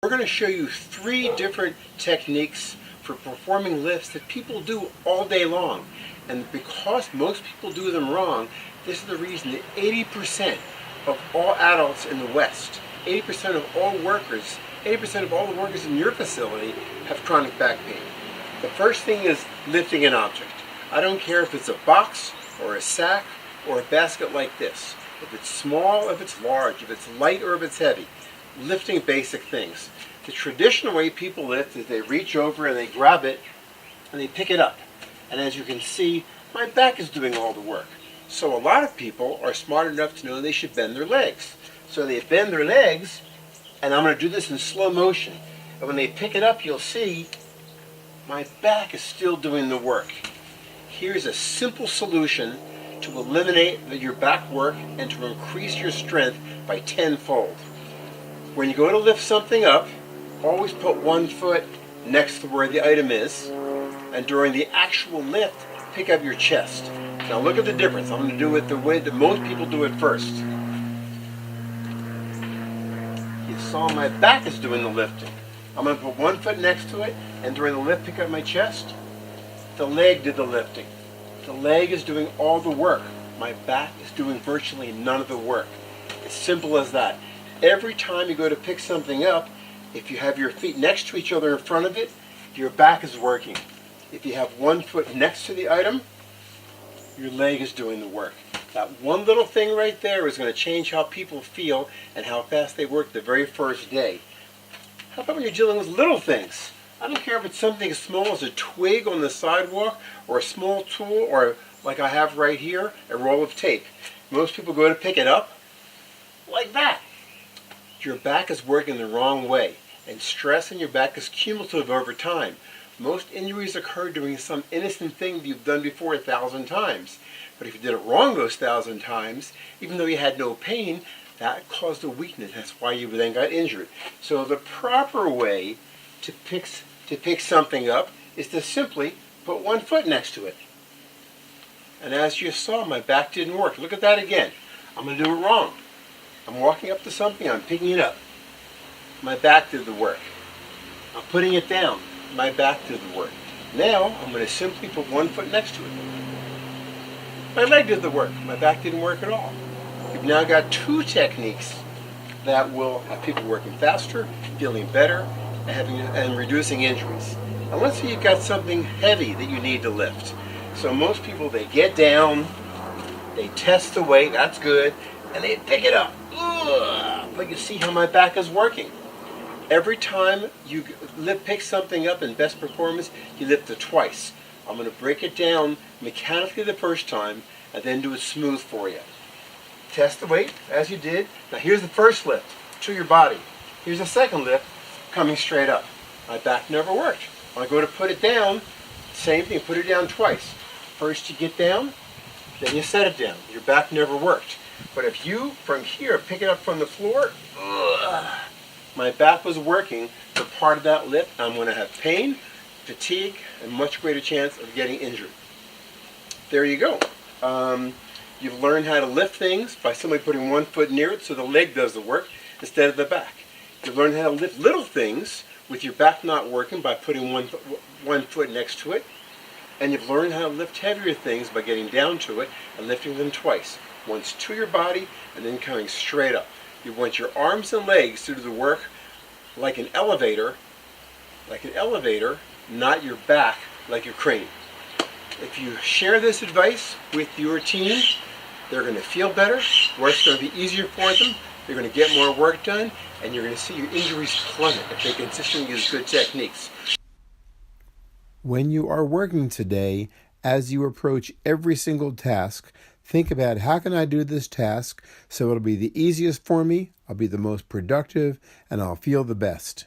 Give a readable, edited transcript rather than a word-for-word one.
We're going to show you 3 different techniques for performing lifts that people do all day long. And because most people do them wrong, this is the reason that 80% of all adults in the West, 80% of all workers, 80% of all the workers in your facility have chronic back pain. The first thing is lifting an object. I don't care if it's a box or a sack or a basket like this. If it's small, if it's large, if it's light or if it's heavy. Lifting basic things. The traditional way people lift is they reach over and they grab it and they pick it up. And as you can see, my back is doing all the work. So a lot of people are smart enough to know they should bend their legs. So they bend their legs, and I'm going to do this in slow motion. And when they pick it up, you'll see my back is still doing the work. Here's a simple solution to eliminate your back work and to increase your strength by tenfold. When you go to lift something up, always put one foot next to where the item is, and during the actual lift, pick up your chest. Now look at the difference. I'm going to do it the way that most people do it first. You saw my back is doing the lifting. I'm going to put one foot next to it, and during the lift, pick up my chest. The leg did the lifting. The leg is doing all the work. My back is doing virtually none of the work. It's simple as that. Every time you go to pick something up, if you have your feet next to each other in front of it, your back is working. If you have one foot next to the item, your leg is doing the work. That one little thing right there is going to change how people feel and how fast they work the very first day. How about when you're dealing with little things? I don't care if it's something as small as a twig on the sidewalk or a small tool or, like I have right here, a roll of tape. Most people go to pick it up like that. Your back is working the wrong way, and stress in your back is cumulative over time. Most injuries occur doing some innocent thing you've done before 1,000 times. But if you did it wrong those 1,000 times, even though you had no pain, that caused a weakness. That's why you then got injured. So the proper way to pick something up is to simply put one foot next to it. And as you saw, my back didn't work. Look at that again. I'm going to do it wrong. I'm walking up to something, I'm picking it up. My back did the work. I'm putting it down. My back did the work. Now, I'm going to simply put one foot next to it. My leg did the work. My back didn't work at all. You've now got 2 techniques that will have people working faster, feeling better, and reducing injuries. And let's say you've got something heavy that you need to lift. So most people, they get down, they test the weight, that's good, and they pick it up. Ugh, but you see how my back is working. Every time you pick something up in best performance, you lift it twice. I'm going to break it down mechanically the first time and then do it smooth for you. Test the weight as you did. Now here's the first lift to your body. Here's the second lift coming straight up. My back never worked. When I go to put it down, same thing, put it down twice. First you get down, then you set it down. Your back never worked. But if you, from here, pick it up from the floor, my back was working for part of that lift. I'm going to have pain, fatigue, and much greater chance of getting injured. There you go. You've learned how to lift things by simply putting one foot near it so the leg does the work instead of the back. You've learned how to lift little things with your back not working by putting one foot next to it. And you've learned how to lift heavier things by getting down to it and lifting them twice. Once to your body and then coming straight up. You want your arms and legs to do the work like an elevator, not your back like your crane. If you share this advice with your team, they're going to feel better, work's going to be easier for them, they're going to get more work done, and you're going to see your injuries plummet if they consistently use good techniques. When you are working today, as you approach every single task, think about how can I do this task so it'll be the easiest for me, I'll be the most productive, and I'll feel the best.